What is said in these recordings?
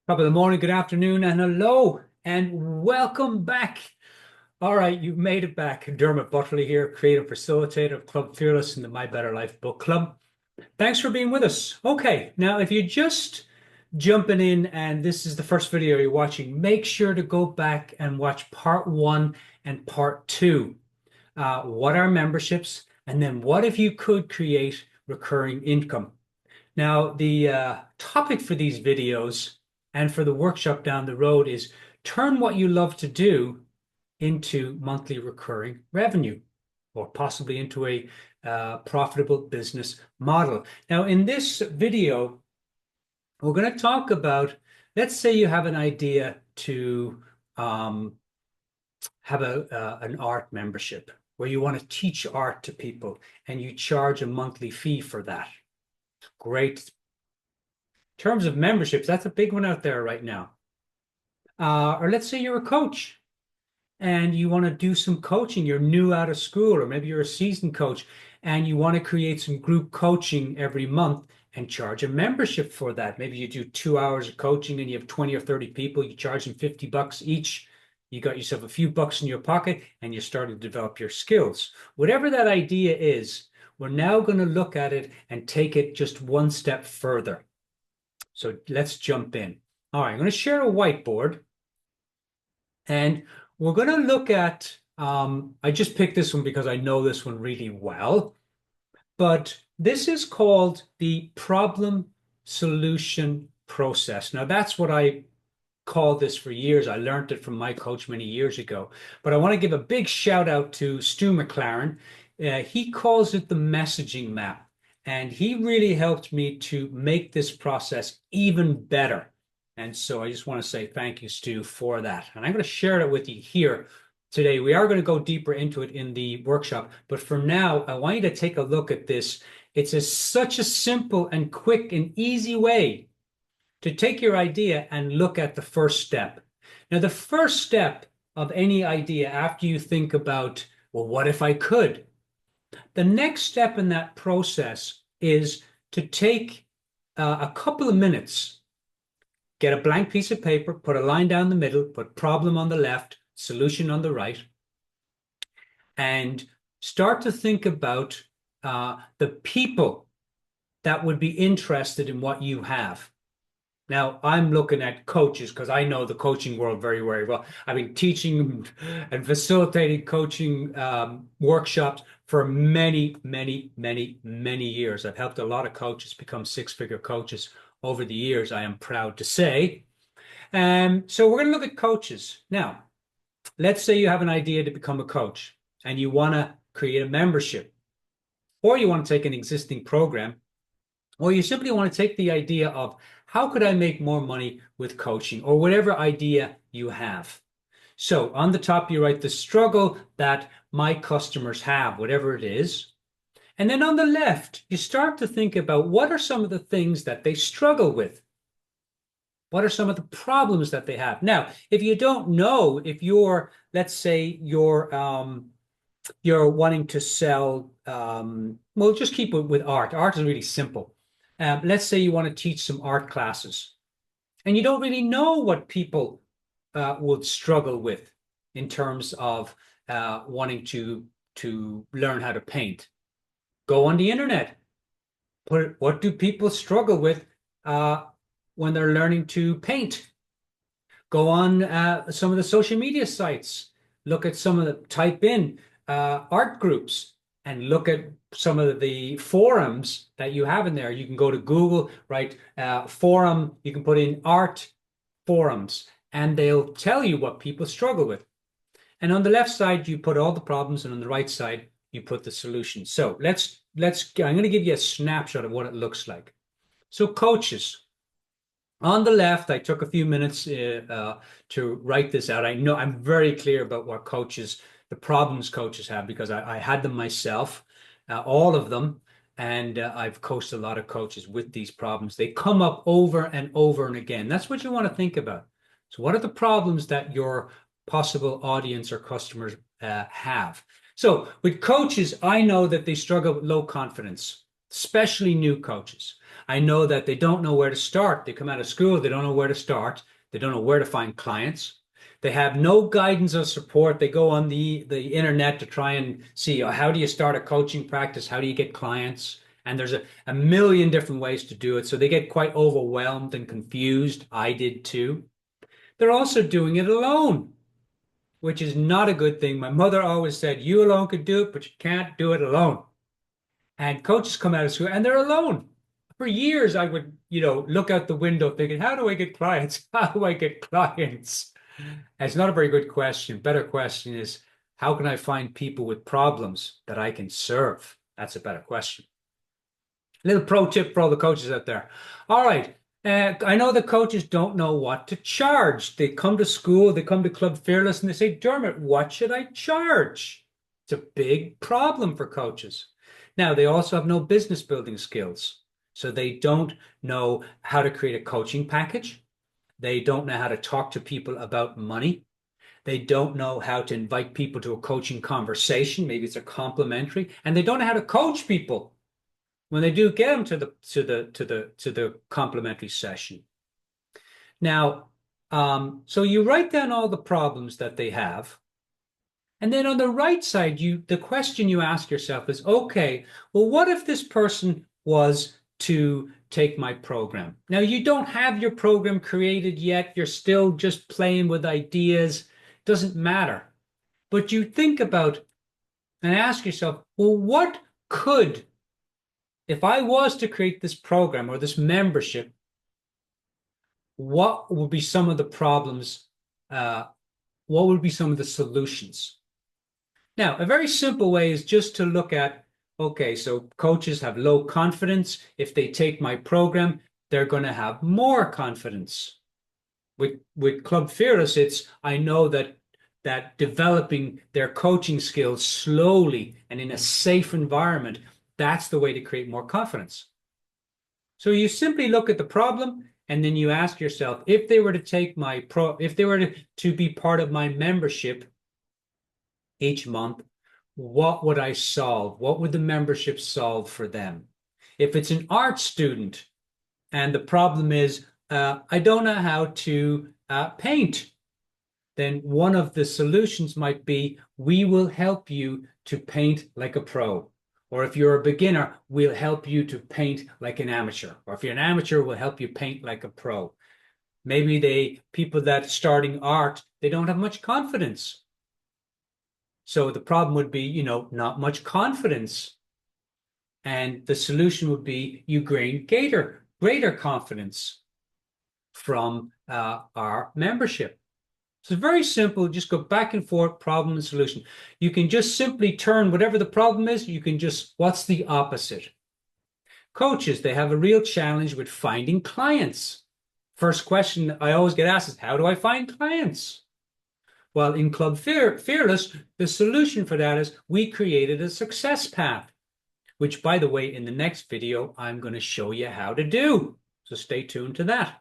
Top of the morning, good afternoon, and hello, and welcome back. All right, you've made it back. Dermot Butterley here, creative facilitator of Club Fearless and the My Better Life book club. Thanks for being with us. Okay, now if you're just jumping in and this is the first video you're watching, make sure to go back and watch part one and part two. What are memberships? And then what if you could create recurring income? Now, the topic for these videos and for the workshop down the road is turn what you love to do into monthly recurring revenue or possibly into a profitable business model. Now, in this video, we're going to talk about, let's say you have an idea to have an art membership where you want to teach art to people and you charge a monthly fee for that. Great. In terms of memberships, that's a big one out there right now. Or let's say you're a coach and you want to do some coaching. You're new out of school, or maybe you're a seasoned coach and you want to create some group coaching every month and charge a membership for that. Maybe you do 2 hours of coaching and you have 20 or 30 people. You charge them $50 each. You got yourself a few bucks in your pocket and you start to develop your skills. Whatever that idea is, we're now going to look at it and take it just one step further. So let's jump in. All right, I'm going to share a whiteboard and we're going to look at, I just picked this one because I know this one really well, but this is called the problem solution process. Now that's what I called this for years. I learned it from my coach many years ago, but I want to give a big shout out to Stu McLaren. He calls it the messaging map. And he really helped me to make this process even better. And so I just want to say thank you, Stu, for that. And I'm going to share it with you here today. We are going to go deeper into it in the workshop. But for now, I want you to take a look at this. It's such a simple and quick and easy way to take your idea and look at the first step. Now, the first step of any idea after you think about, well, what if I could? The next step in that process is to take a couple of minutes, get a blank piece of paper, put a line down the middle, put problem on the left, solution on the right, and start to think about the people that would be interested in what you have. Now, I'm looking at coaches because I know the coaching world very, very well. I've been teaching and facilitating coaching workshops for many, many, many, many years. I've helped a lot of coaches become six-figure coaches over the years, I am proud to say. So we're going to look at coaches. Now, let's say you have an idea to become a coach and you want to create a membership, or you want to take an existing program, or you simply want to take the idea of how could I make more money with coaching, or whatever idea you have. So on the top, you write the struggle that my customers have, whatever it is. And then on the left, you start to think about what are some of the things that they struggle with? What are some of the problems that they have? Now, if you don't know, if you're, let's say you're wanting to sell, well, just keep it with art. Art is really simple. Let's say you want to teach some art classes and you don't really know what people would struggle with in terms of wanting to learn how to paint. Go on the internet. What do people struggle with when they're learning to paint? Go on some of the social media sites. Look at some of the, type in art groups and look at some of the forums that you have in there. You can go to Google, write forum, you can put in art forums, and they'll tell you what people struggle with. And on the left side, you put all the problems, and on the right side, you put the solutions. So I'm going to give you a snapshot of what it looks like. So coaches. On the left, I took a few minutes to write this out. I know I'm very clear about what coaches, the problems coaches have, because I had them myself, all of them, and I've coached a lot of coaches with these problems. They come up over and over and again. That's what you want to think about. So what are the problems that your possible audience or customers have? So with coaches, I know that they struggle with low confidence, especially new coaches. I know that they don't know where to start. They come out of school, they don't know where to start. They don't know where to find clients. They have no guidance or support. They go on the internet to try and see how do you start a coaching practice? How do you get clients? And there's a million different ways to do it. So they get quite overwhelmed and confused. I did too. They're also doing it alone, which is not a good thing. My mother always said, you alone could do it, but you can't do it alone. And coaches come out of school and they're alone. For years, I would, look out the window thinking, how do I get clients? How do I get clients? And it's not a very good question. Better question is, how can I find people with problems that I can serve? That's a better question. Little pro tip for all the coaches out there. All right. I know the coaches don't know what to charge. They come to school, they come to Club Fearless, and they say, Dermot, what should I charge? It's a big problem for coaches. Now, they also have no business building skills. So they don't know how to create a coaching package. They don't know how to talk to people about money. They don't know how to invite people to a coaching conversation. Maybe it's a complimentary, and they don't know how to coach people when they do get them to the complimentary session. Now, so you write down all the problems that they have. And then on the right side, the question you ask yourself is, okay, well, what if this person was to take my program? Now, you don't have your program created yet. You're still just playing with ideas. Doesn't matter. But you think about and ask yourself, well, what could, if I was to create this program or this membership, what would be some of the problems? What would be some of the solutions? Now, a very simple way is just to look at, okay, so coaches have low confidence. If they take my program, they're going to have more confidence. With Club Fearless, I know that developing their coaching skills slowly and in a safe environment, that's the way to create more confidence. So you simply look at the problem and then you ask yourself, if they were to take if they were to be part of my membership each month, what would I solve? What would the membership solve for them? If it's an art student and the problem is, I don't know how to paint, then one of the solutions might be, we will help you to paint like a pro. Or if you're a beginner, we'll help you to paint like an amateur. Or if you're an amateur, we'll help you paint like a pro. Maybe people that starting art, they don't have much confidence. So the problem would be, not much confidence. And the solution would be you gain greater confidence from our membership. So it's very simple. Just go back and forth, problem and solution. You can just simply turn whatever the problem is, what's the opposite? Coaches, they have a real challenge with finding clients. First question I always get asked is, how do I find clients? Well, in Club Fearless, the solution for that is we created a success path, which, by the way, in the next video, I'm going to show you how to do. So stay tuned to that.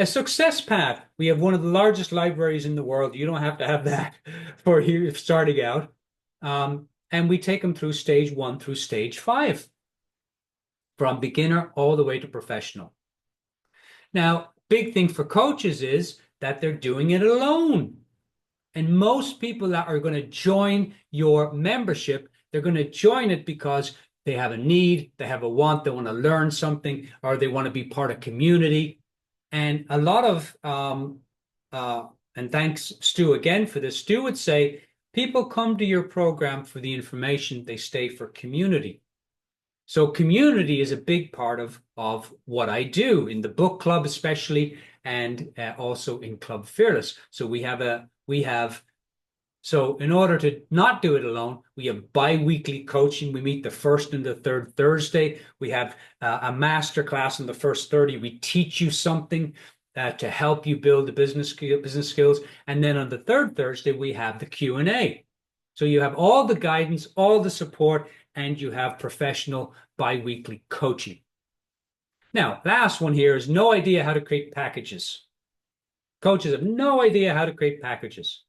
A success path. We have one of the largest libraries in the world. You don't have to have that for here starting out. And we take them through stage 1 through stage 5, from beginner all the way to professional. Now, big thing for coaches is that they're doing it alone. And most people that are going to join your membership, they're going to join it because they have a need, they have a want, they want to learn something, or they want to be part of community. And a lot of, and thanks Stu again for this, Stu would say, people come to your program for the information, they stay for community. So community is a big part of what I do in the book club, especially, and also in Club Fearless. So so in order to not do it alone, we have bi-weekly coaching. We meet the first and the third Thursday. We have a master class on the first 30. We teach you something to help you build the business skills. And then on the third Thursday, we have the Q&A. So you have all the guidance, all the support, and you have professional bi-weekly coaching. Now, last one here is no idea how to create packages. Coaches have no idea how to create packages.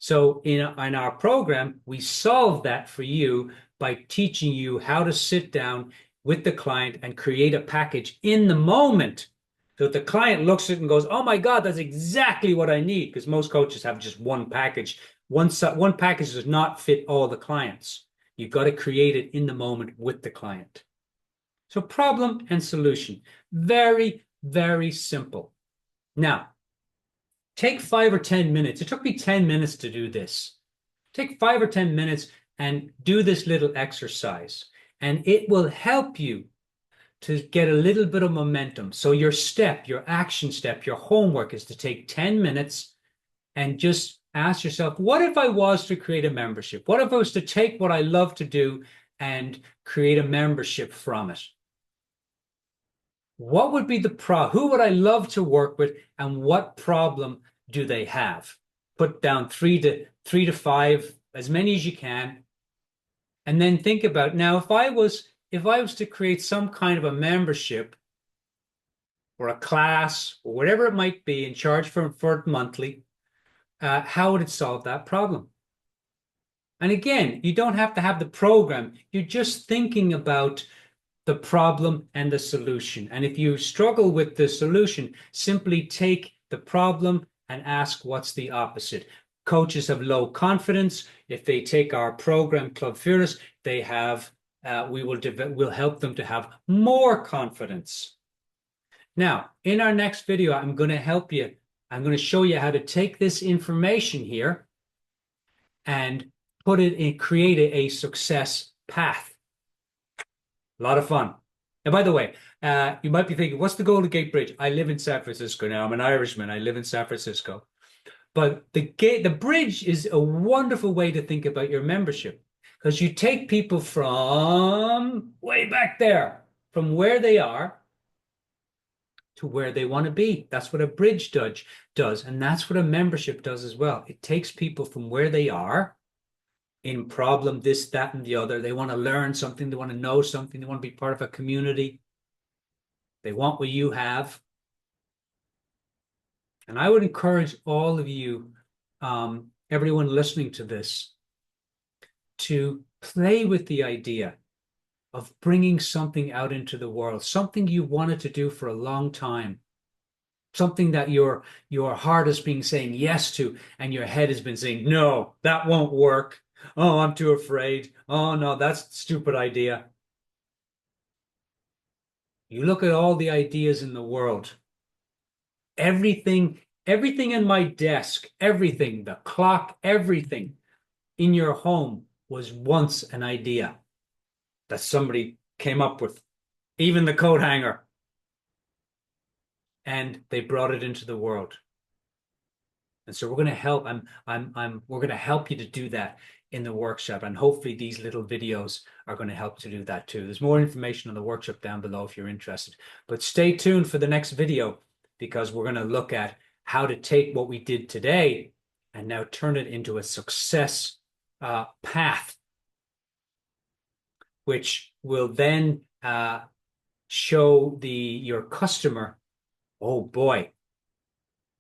So in our program, we solve that for you by teaching you how to sit down with the client and create a package in the moment. So if the client looks at it and goes, oh my God, that's exactly what I need, because most coaches have just one package. One package does not fit all the clients. You've got to create it in the moment with the client. So problem and solution. Very, very simple. Now, take 5 or 10 minutes. It took me 10 minutes to do this. Take 5 or 10 minutes and do this little exercise, and it will help you to get a little bit of momentum. So your step, your action step, your homework is to take 10 minutes and just ask yourself, what if I was to create a membership? What if I was to take what I love to do and create a membership from it? What would be the who would I love to work with, and what problem do they have? Put down three to five, as many as you can, and then think about, now if I was to create some kind of a membership or a class or whatever it might be and charge for it monthly, how would it solve that problem? And again, you don't have to have the program. You're just thinking about the problem and the solution. And if you struggle with the solution, simply take the problem and ask what's the opposite. Coaches have low confidence. If they take our program, Club Fearless, they have, we'll help them to have more confidence. Now, in our next video, I'm going to help you. I'm going to show you how to take this information here and put it in, create a success path. A lot of fun. And by the way, you might be thinking, what's the Golden Gate Bridge? I live in San Francisco now. I'm an Irishman. I live in San Francisco. But the bridge is a wonderful way to think about your membership, because you take people from way back there, from where they are to where they want to be. That's what a bridge does. And that's what a membership does as well. It takes people from where they are in problem, this, that, and the other. They want to learn something. They want to know something. They want to be part of a community. They want what you have. And I would encourage all of you, everyone listening to this, to play with the idea of bringing something out into the world, something you wanted to do for a long time, something that your heart has been saying yes to, and your head has been saying, no, that won't work. Oh, I'm too afraid. Oh, no, that's a stupid idea. You look at all the ideas in the world. Everything in my desk, everything, the clock, everything in your home was once an idea that somebody came up with, even the coat hanger. And they brought it into the world. And so we're going to help. We're going to help you to do that in the workshop. And hopefully these little videos are going to help to do that too. There's more information on the workshop down below if you're interested. But stay tuned for the next video, because we're going to look at how to take what we did today and now turn it into a success path, which will then show your customer, oh boy,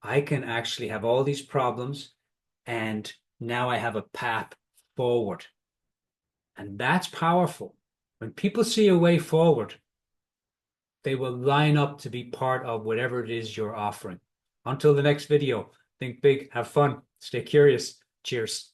I can actually have all these problems, and now I have a path forward. And that's powerful. When people see a way forward, they will line up to be part of whatever it is you're offering. Until the next video, think big, have fun, stay curious. Cheers.